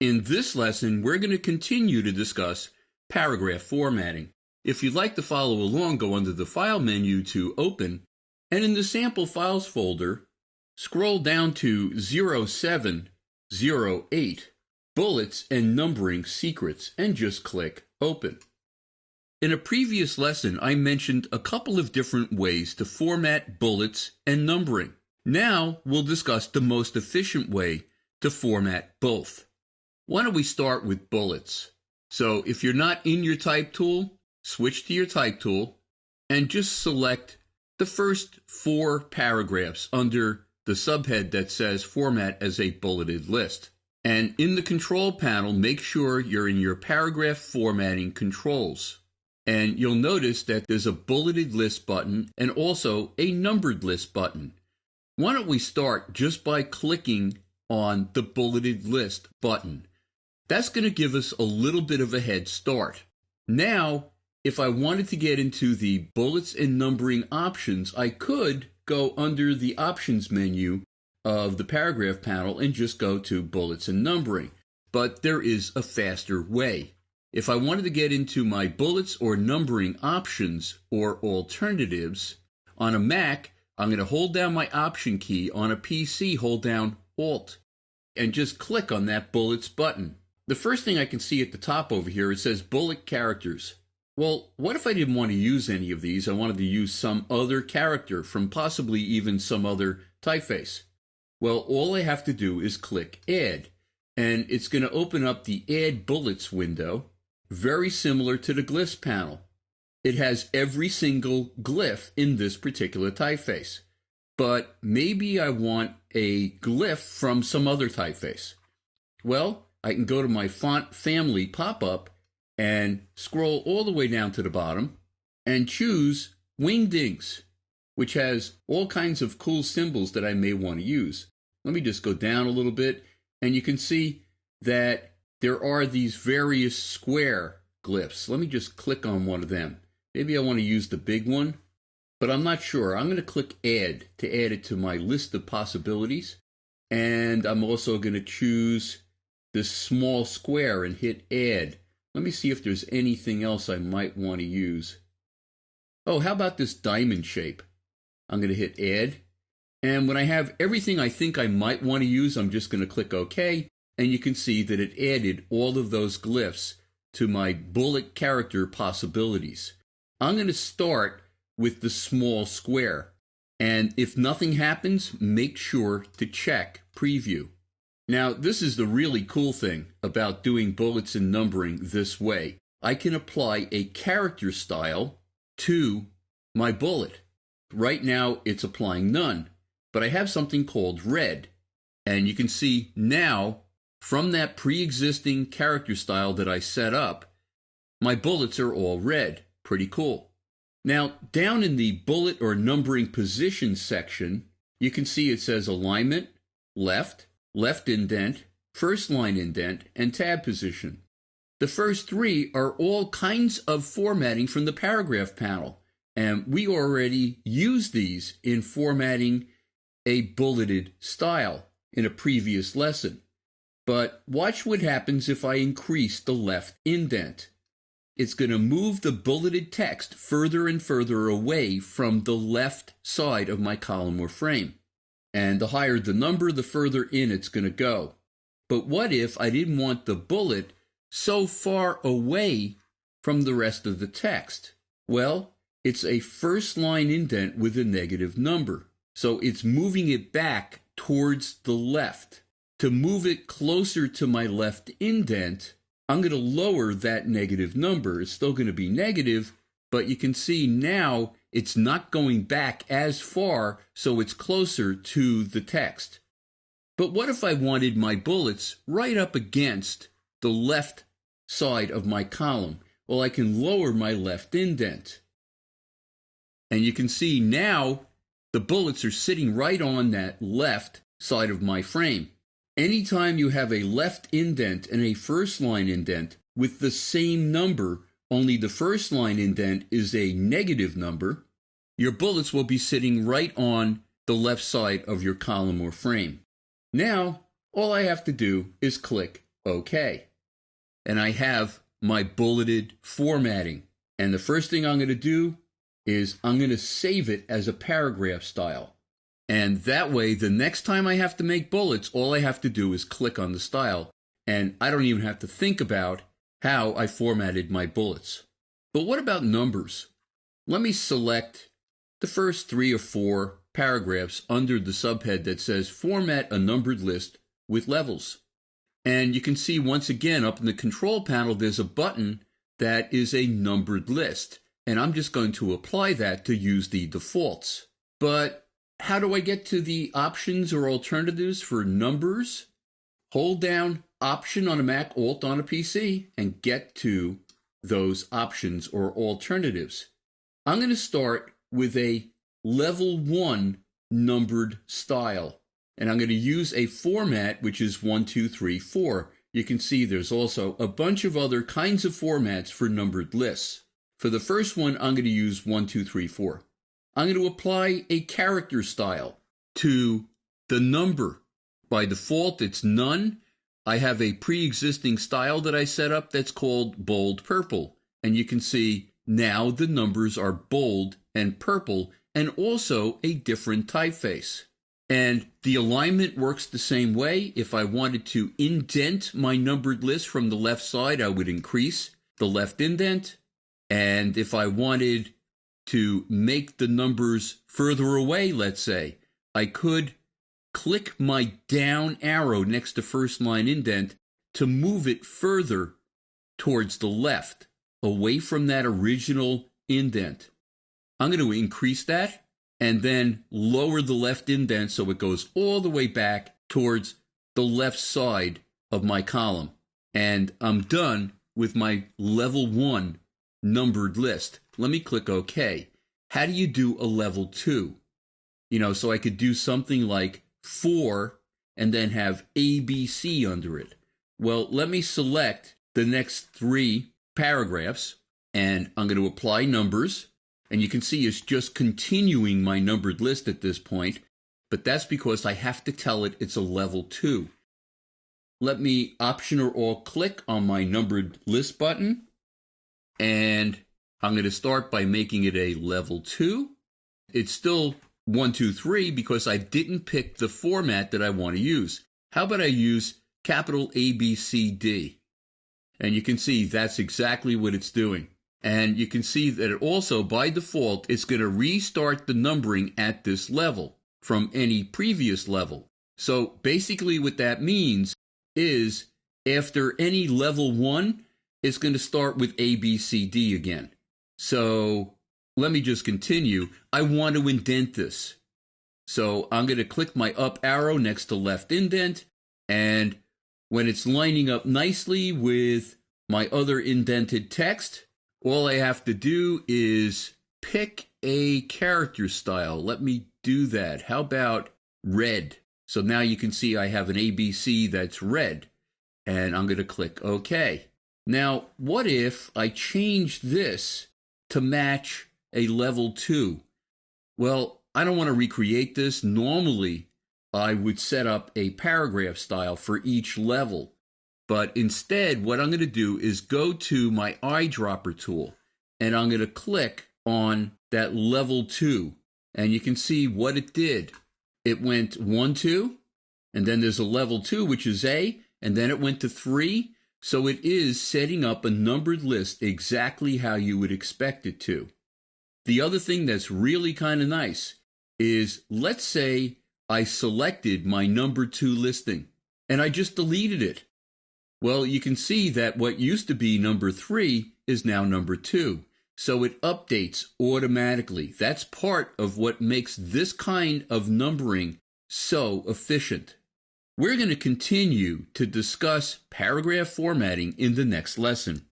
In this lesson, we're going to continue to discuss paragraph formatting. If you'd like to follow along, go under the File menu to Open, and in the Sample Files folder, scroll down to 0708, Bullets and Numbering Secrets, and just click Open. In a previous lesson, I mentioned a couple of different ways to format bullets and numbering. Now, we'll discuss the most efficient way to format both. Why don't we start with bullets? So if you're not in your type tool, switch to your type tool and just select the first 4 paragraphs under the subhead that says Format as a Bulleted List. And in the control panel, make sure you're in your paragraph formatting controls. And you'll notice that there's a bulleted list button and also a numbered list button. Why don't we start just by clicking on the bulleted list button? That's going to give us a little bit of a head start. Now, if I wanted to get into the bullets and numbering options, I could go under the options menu of the paragraph panel and just go to bullets and numbering. But there is a faster way. If I wanted to get into my bullets or numbering options or alternatives on a Mac, I'm going to hold down my Option key. On a PC, hold down Alt and just click on that bullets button. The first thing I can see at the top over here, it says bullet characters. Well, what if I didn't want to use any of these? I wanted to use some other character from possibly even some other typeface. Well, all I have to do is click Add, and it's going to open up the Add Bullets window, very similar to the glyphs panel. It has every single glyph in this particular typeface. But maybe I want a glyph from some other typeface. Well, I can go to my font family pop-up and scroll all the way down to the bottom and choose Wingdings, which has all kinds of cool symbols that I may want to use. Let me just go down a little bit, and you can see that there are these various square glyphs. Let me just click on one of them. Maybe I want to use the big one, but I'm not sure. I'm going to click Add to add it to my list of possibilities, and I'm also going to choose this small square and hit Add. Let me see if there's anything else I might want to use. Oh, how about this diamond shape? I'm going to hit Add. And when I have everything I think I might want to use, I'm just going to click OK. And you can see that it added all of those glyphs to my bullet character possibilities. I'm going to start with the small square. And if nothing happens, make sure to check Preview. Now, this is the really cool thing about doing bullets and numbering this way. I can apply a character style to my bullet. Right now, it's applying none, but I have something called red. And you can see now, from that pre-existing character style that I set up, my bullets are all red. Pretty cool. Now, down in the bullet or numbering position section, you can see it says alignment, left, left indent, first line indent, and tab position. The first 3 are all kinds of formatting from the paragraph panel, and we already used these in formatting a bulleted style in a previous lesson. But watch what happens if I increase the left indent. It's going to move the bulleted text further and further away from the left side of my column or frame. And the higher the number, the further in it's going to go. But what if I didn't want the bullet so far away from the rest of the text? Well, it's a first line indent with a negative number. So it's moving it back towards the left. To move it closer to my left indent, I'm going to lower that negative number. It's still going to be negative, but you can see now it's not going back as far, so it's closer to the text. But what if I wanted my bullets right up against the left side of my column? Well, I can lower my left indent. And you can see now the bullets are sitting right on that left side of my frame. Anytime you have a left indent and a first line indent with the same number, only the first line indent is a negative number, your bullets will be sitting right on the left side of your column or frame. Now, all I have to do is click OK. And I have my bulleted formatting. And the first thing I'm going to do is I'm going to save it as a paragraph style. And that way, the next time I have to make bullets, all I have to do is click on the style. And I don't even have to think about how I formatted my bullets. But what about numbers? Let me select the first 3 or 4 paragraphs under the subhead that says Format a numbered list with levels. And you can see once again up in the control panel, there's a button that is a numbered list. And I'm just going to apply that to use the defaults. But how do I get to the options or alternatives for numbers? Hold down Option on a Mac, Alt on a PC, and get to those options or alternatives. I'm going to start with a level 1 numbered style. And I'm going to use a format which is 1, 2, 3, 4. You can see there's also a bunch of other kinds of formats for numbered lists. For the first one, I'm going to use 1, 2, 3, 4. I'm going to apply a character style to the number. By default, it's none. I have a pre-existing style that I set up that's called bold purple. And you can see now the numbers are bold and purple and also a different typeface. And the alignment works the same way. If I wanted to indent my numbered list from the left side, I would increase the left indent. And if I wanted to make the numbers further away, let's say, I could click my down arrow next to first line indent to move it further towards the left, away from that original indent. I'm going to increase that and then lower the left indent so it goes all the way back towards the left side of my column. And I'm done with my level 1 numbered list. Let me click OK. How do you do a level 2? So I could do something like 4 and then have ABC under it. Well, let me select the next 3 paragraphs and I'm going to apply numbers. And you can see it's just continuing my numbered list at this point, but that's because I have to tell it it's a level 2. Let me Option or Alt click on my numbered list button, and I'm going to start by making it a level 2. It's still 1, 2, 3 because I didn't pick the format that I want to use. How about I use capital A, B, C, D? And you can see that's exactly what it's doing. And you can see that it also, by default, it's going to restart the numbering at this level from any previous level. So basically what that means is after any level 1, it's going to start with A, B, C, D again. So let me just continue. I want to indent this. So I'm going to click my up arrow next to left indent. And when it's lining up nicely with my other indented text, all I have to do is pick a character style. Let me do that. How about red? So now you can see I have an ABC that's red. And I'm going to click OK. Now, what if I change this to match a level 2? Well, I don't want to recreate this. Normally, I would set up a paragraph style for each level. But instead, what I'm going to do is go to my eyedropper tool, and I'm going to click on that level 2. And you can see what it did. It went 1, 2, and then there's a level 2, which is A, and then it went to 3. So it is setting up a numbered list exactly how you would expect it to. The other thing that's really kind of nice is, let's say I selected my number 2 listing, and I just deleted it. Well, you can see that what used to be number 3 is now number 2. So it updates automatically. That's part of what makes this kind of numbering so efficient. We're going to continue to discuss paragraph formatting in the next lesson.